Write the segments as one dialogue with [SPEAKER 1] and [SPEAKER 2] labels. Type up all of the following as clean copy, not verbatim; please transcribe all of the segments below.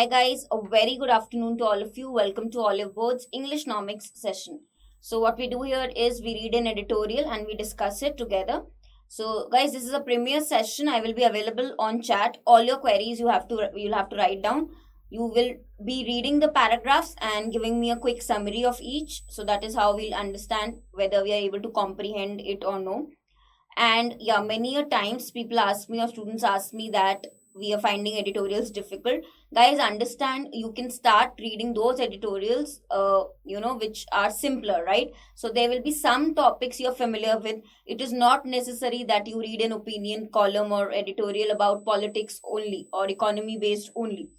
[SPEAKER 1] Hi guys, a very good afternoon to all of you. Welcome to Oliveboard's ENGLISHnomics session. So what we do here is we read an editorial and we discuss it together. So guys, this is a premiere session. I will be available on chat. All your queries you'll have to write down. You will be reading the paragraphs and giving me a quick summary of each. So that is how we'll understand whether we are able to comprehend it or no. And yeah, many a times people ask me or students ask me that we are finding editorials difficult. Guys, understand, you can start reading those editorials which are simpler, right? So there will be some topics you're familiar with. It is not necessary that you read an opinion column or editorial about politics only or economy based only.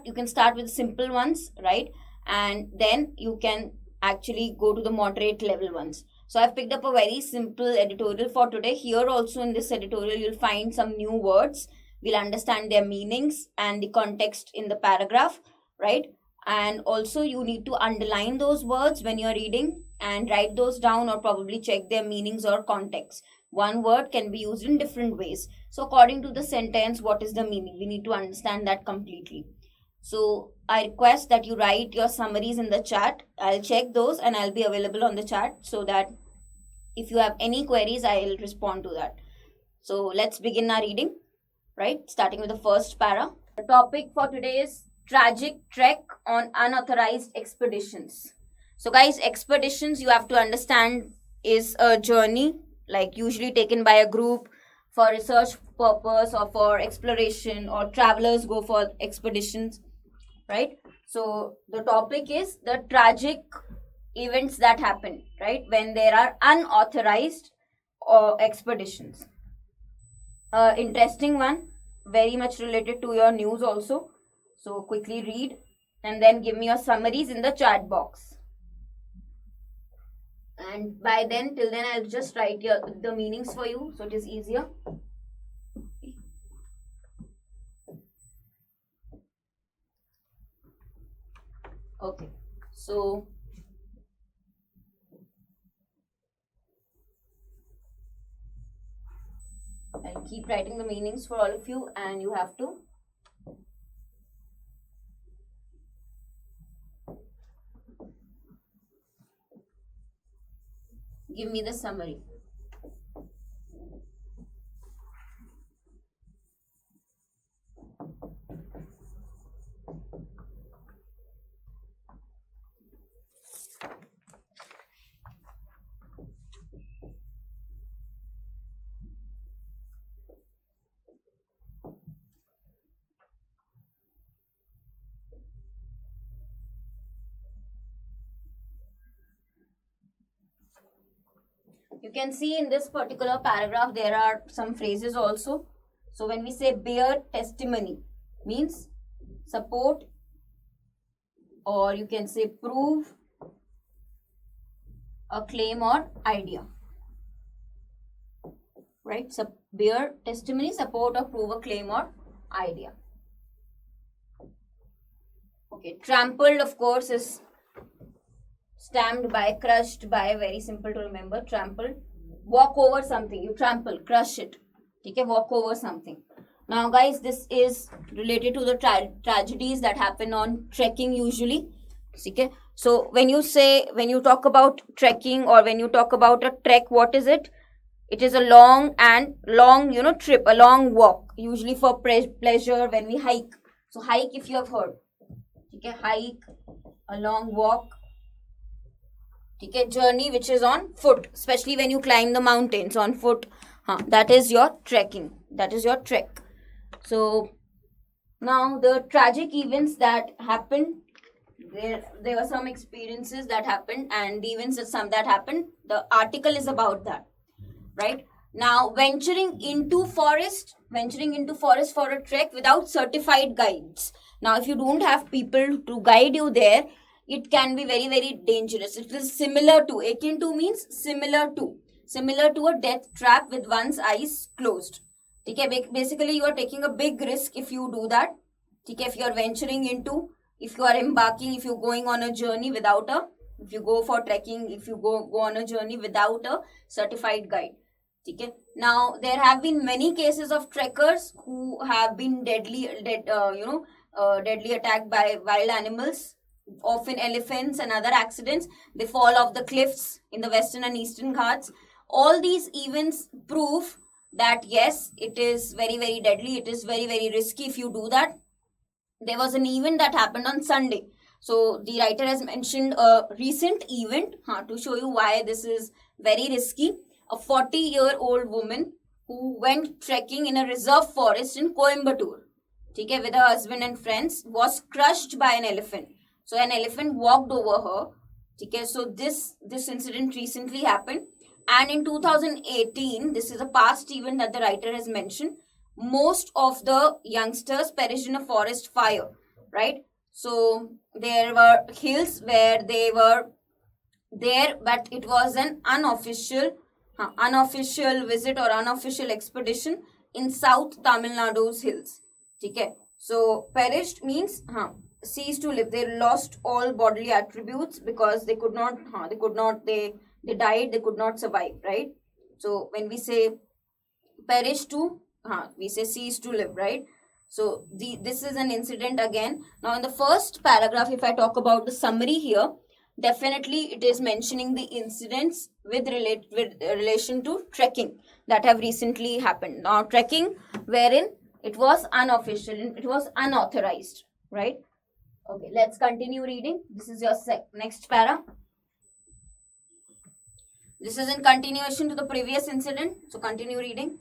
[SPEAKER 1] You can start with simple ones, right? And then you can actually go to the moderate level ones. So I've picked up a very simple editorial for today. Here also in this editorial, you'll find some new words. We'll understand their meanings and the context in the paragraph, right? And also you need to underline those words when you're reading and write those down or probably check their meanings or context. One word can be used in different ways. So according to the sentence, what is the meaning? We need to understand that completely. So I request that you write your summaries in the chat. I'll check those and I'll be available on the chat so that if you have any queries, I'll respond to that. So let's begin our reading, right? Starting with the first para. The topic for today is tragic trek on unauthorized expeditions. So guys, expeditions, you have to understand, is a journey like usually taken by a group for research purpose or for exploration, or travelers go for expeditions, right? So the topic is the tragic events that happen, right, when there are unauthorized expeditions. Interesting one, very much related to your news also. So quickly read and then give me your summaries in the chat box. And by then, till then, I'll just write the meanings for you so it is easier. Okay, so I'll keep writing the meanings for all of you and you have to give me the summary. You can see in this particular paragraph, there are some phrases also. So when we say bear testimony, means support, or you can say prove a claim or idea, right? So bear testimony, support or prove a claim or idea. Okay, trampled, of course, is stamped by, crushed by, very simple to remember. Trampled. Walk over something, you trample, crush it. Okay, walk over something. Now guys, this is related to the tragedies that happen on trekking usually. Okay, so when you talk about trekking or when you talk about a trek, what is it? It is a long trip, a long walk, usually for pleasure. When we hike, so hike, if you have heard, okay, hike, a long walk. Okay, journey which is on foot, especially when you climb the mountains on foot, that is your trekking, that is your trek. So now the tragic events that happened, there were some experiences that happened and the events that happened, the article is about that, right? Now venturing into forest for a trek without certified guides. Now if you don't have people to guide you there, it can be very, very dangerous. It is similar to, akin to means similar to a death trap with one's eyes closed. Okay, basically you are taking a big risk if you do that. Okay, if you are venturing into, if you are embarking, if you're going on a journey if you go for trekking, if you go on a journey without a certified guide. Okay, now there have been many cases of trekkers who have been deadly attack by wild animals, often elephants and other accidents. They fall off the cliffs in the western and eastern Ghats. All these events prove that yes, it is very, very deadly. It is very, very risky if you do that. There was an event that happened on Sunday. So the writer has mentioned a recent event to show you why this is very risky. A 40-year-old woman who went trekking in a reserve forest in Coimbatore, okay, with her husband and friends, was crushed by an elephant. So an elephant walked over her. Okay, so this incident recently happened. And in 2018, this is a past event that the writer has mentioned, most of the youngsters perished in a forest fire, right? So there were hills where they were there, but it was an unofficial visit or unofficial expedition in South Tamil Nadu's hills. Okay, so perished means ceased to live. They lost all bodily attributes because they could not. They died. They could not survive. Right. So when we say perish to, we say cease to live, right? So this is an incident again. Now in the first paragraph, if I talk about the summary here, definitely it is mentioning the incidents with relation to trekking that have recently happened. Now trekking wherein it was unofficial, it was unauthorized, right? Okay, let's continue reading. This is your next para. This is in continuation to the previous incident. So continue reading.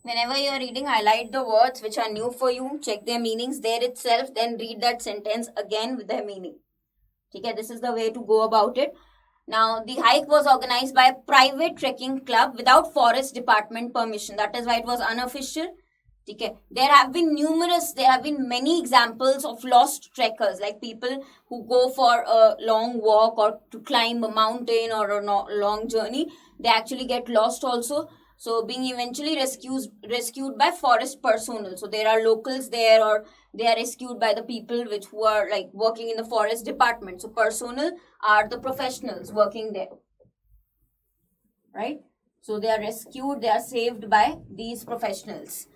[SPEAKER 1] Whenever you are reading, highlight the words which are new for you, check their meanings there itself, then read that sentence again with their meaning. Okay, this is the way to go about it. Now, the hike was organized by a private trekking club without forest department permission. That is why it was unofficial. Okay, there have been many examples of lost trekkers, like people who go for a long walk or to climb a mountain or a long journey. They actually get lost also. So being eventually rescued by forest personnel. So there are locals there, or they are rescued by the people who are like working in the forest department. So personnel are the professionals working there, right? So they are rescued, they are saved by these professionals.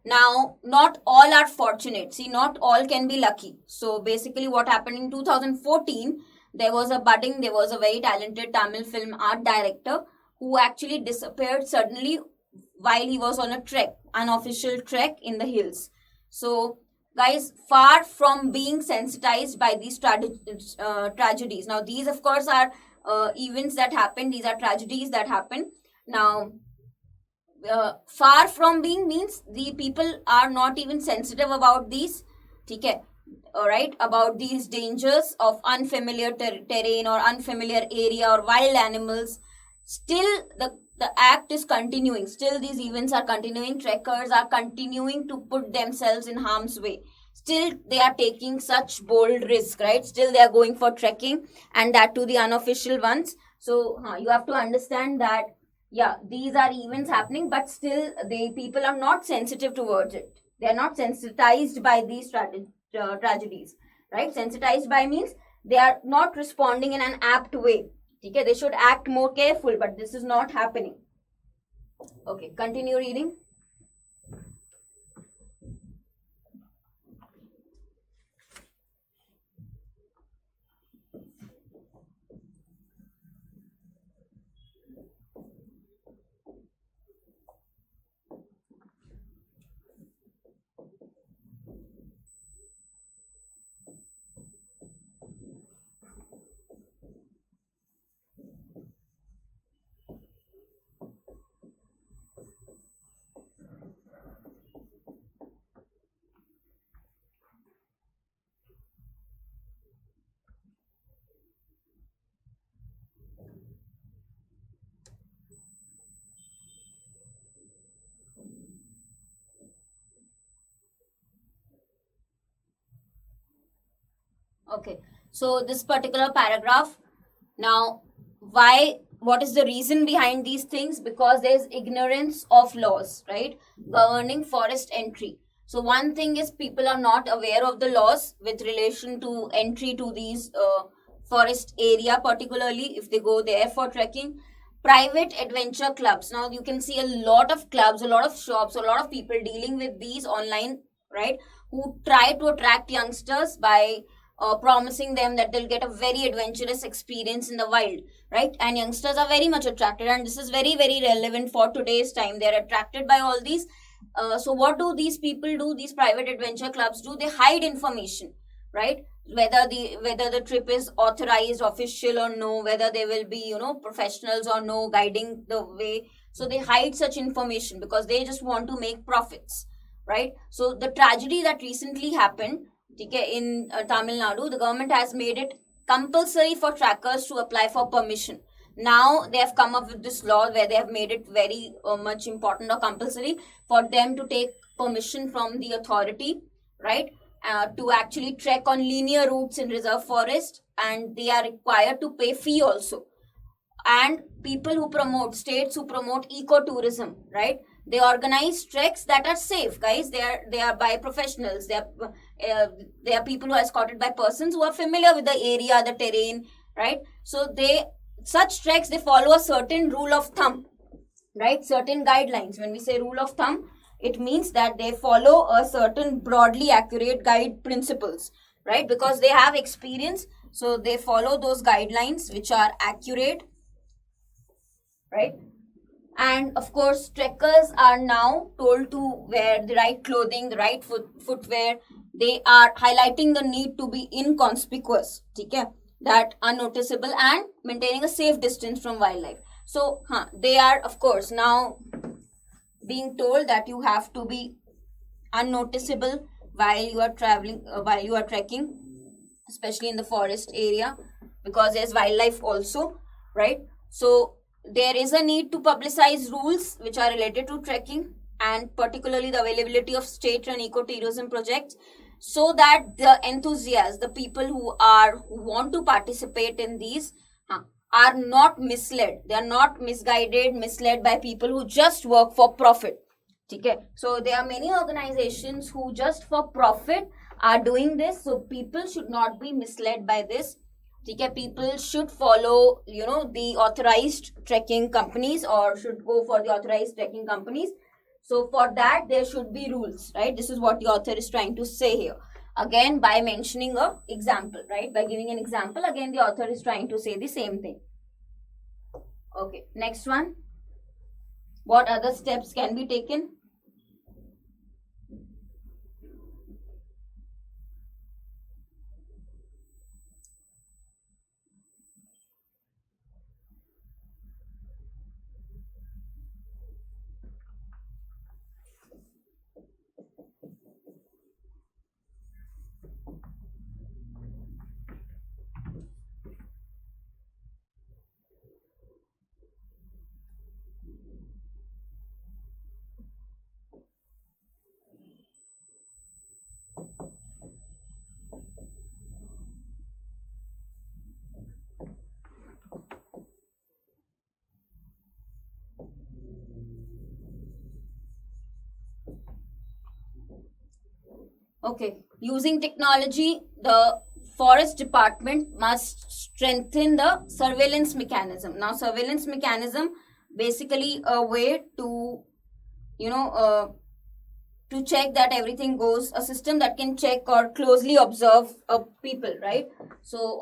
[SPEAKER 1] Now, not all are fortunate. See, not all can be lucky. So basically what happened in 2014, there was a very talented Tamil film art director who actually disappeared suddenly while he was on a unofficial trek in the hills. So, guys, far from being sensitized by these tragedies. Now, these, of course, are events that happen. These are tragedies that happen. Now, far from being means the people are not even sensitive about these. Okay. Alright, about these dangers of unfamiliar terrain or unfamiliar area or wild animals. Still the act is continuing. Still these events are continuing. Trekkers are continuing to put themselves in harm's way. Still they are taking such bold risk, right? Still they are going for trekking, and that to the unofficial ones. So you have to understand that yeah, these are events happening, but still the people are not sensitive towards it. They are not sensitized by these tragedies, right? Sensitized by means they are not responding in an apt way. Okay, they should act more careful, but this is not happening. Okay, continue reading. Okay, so this particular paragraph, now, what is the reason behind these things? Because there's ignorance of laws, right, governing forest entry. So one thing is people are not aware of the laws with relation to entry to these forest area, particularly if they go there for trekking. Private adventure clubs, now you can see a lot of clubs, a lot of shops, a lot of people dealing with these online, right, who try to attract youngsters by promising them that they'll get a very adventurous experience in the wild, right? And youngsters are very much attracted, and this is very, very relevant for today's time. They're attracted by all these. So what do these people do? These private adventure clubs do? They hide information, right? Whether the trip is authorized, official or no, whether they will be, professionals or no, guiding the way. So they hide such information because they just want to make profits, right? So the tragedy that recently happened, in Tamil Nadu, the government has made it compulsory for trackers to apply for permission. Now they have come up with this law where they have made it very much important or compulsory for them to take permission from the authority, right, to actually trek on linear routes in reserve forest, and they are required to pay fee also. And people who promote, states who promote ecotourism, right, they organize treks that are safe, guys. They are by professionals. They are people who are escorted by persons who are familiar with the area, the terrain, right? So such treks, they follow a certain rule of thumb, right? Certain guidelines. When we say rule of thumb, it means that they follow a certain broadly accurate guide principles, right? Because they have experience, so they follow those guidelines which are accurate, right? And of course, trekkers are now told to wear the right clothing, the right footwear. They are highlighting the need to be inconspicuous, okay? That unnoticeable, and maintaining a safe distance from wildlife. So they are, of course, now being told that you have to be unnoticeable while you are traveling, while you are trekking, especially in the forest area, because there's wildlife also, right? So there is a need to publicize rules which are related to trekking, and particularly the availability of state-run ecotourism projects, so that the enthusiasts, the people who want to participate in these, are not misled. They are not misguided, misled by people who just work for profit. Okay? So there are many organizations who just for profit are doing this. So people should not be misled by this. Okay? People should follow, the authorized trekking companies, or should go for the authorized trekking companies. So for that, there should be rules, right? This is what the author is trying to say here. Again, by mentioning an example, right? By giving an example, again, the author is trying to say the same thing. Okay, next one. What other steps can be taken? Okay, using technology, the forest department must strengthen the surveillance mechanism. Now, surveillance mechanism, basically a way to, to check that everything goes, a system that can check or closely observe people, right? So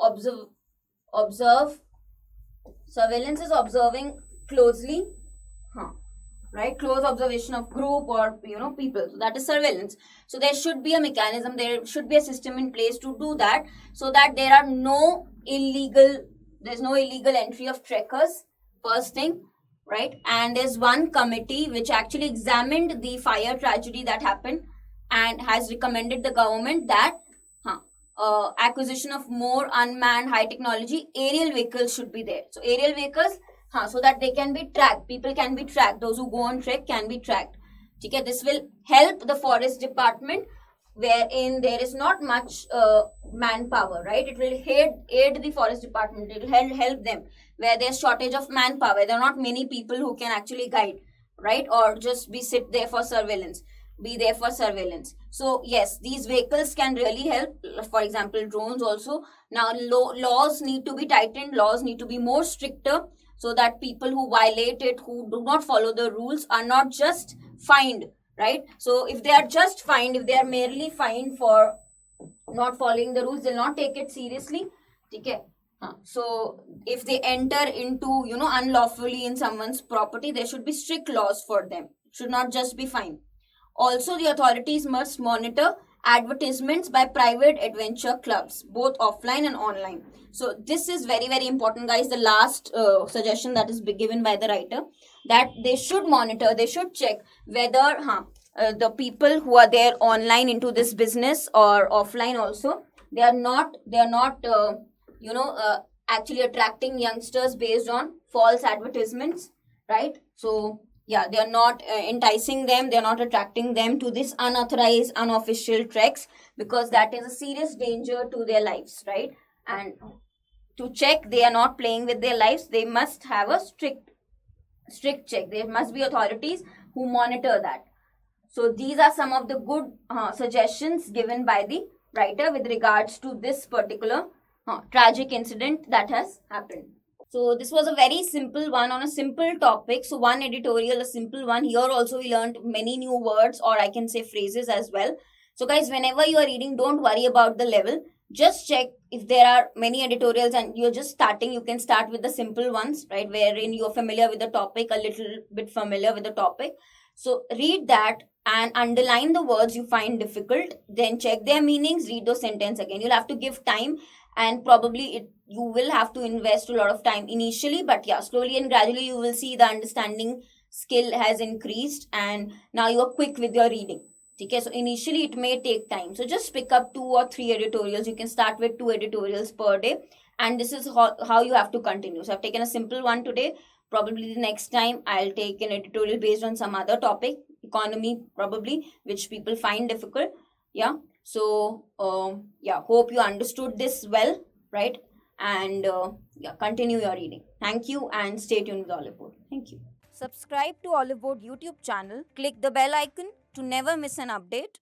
[SPEAKER 1] observe, surveillance is observing closely, right? Close observation of group or people. So that is surveillance. So there should be a mechanism, there should be a system in place to do that, so that there's no illegal entry of trekkers, first thing, right? And there's one committee which actually examined the fire tragedy that happened and has recommended the government that acquisition of more unmanned high technology aerial vehicles should be there. So aerial vehicles, so that they can be tracked, people can be tracked, those who go on trek can be tracked. Okay, this will help the forest department wherein there is not much manpower, right? It will aid the forest department, it will help them where there's shortage of manpower. There are not many people who can actually guide, right? Or just be there for surveillance. So yes, these vehicles can really help. For example, drones also. Now laws need to be tightened, laws need to be more stricter, so that people who violate it, who do not follow the rules, are not just fined, right? So if they are just fined, if they are merely fined for not following the rules, they'll not take it seriously. Okay. So if they enter into, unlawfully in someone's property, there should be strict laws for them. It should not just be fine. Also, the authorities must monitor advertisements by private adventure clubs, both offline and online. So this is very, very important, guys. The last suggestion that is given by the writer, that they should monitor, they should check whether the people who are there online into this business or offline also, they are not actually attracting youngsters based on false advertisements, right? So yeah, they are not enticing them, they are not attracting them to this unauthorized, unofficial treks, because that is a serious danger to their lives, right? And to check they are not playing with their lives, they must have a strict check. There must be authorities who monitor that. So these are some of the good suggestions given by the writer with regards to this particular tragic incident that has happened. So this was a very simple one on a simple topic. So one editorial, a simple one. Here also we learned many new words, or I can say phrases as well. So guys, whenever you are reading, don't worry about the level. Just check if there are many editorials and you're just starting, you can start with the simple ones, right? Wherein you're familiar with the topic, a little bit familiar with the topic. So read that and underline the words you find difficult. Then check their meanings, read those sentences again. You'll have to give time, and probably you will have to invest a lot of time initially, but yeah, slowly and gradually you will see the understanding skill has increased, and now you are quick with your reading. Okay, so initially it may take time, so just pick up 2 or 3 editorials. You can start with 2 editorials per day, and this is how you have to continue. So I've taken a simple one today. Probably the next time I'll take an editorial based on some other topic, economy probably, which people find difficult. Yeah. So yeah, hope you understood this well, right? And yeah, continue your reading. Thank you, and stay tuned with Oliveboard. Thank you. Subscribe to Oliveboard YouTube channel. Click the bell icon to never miss an update.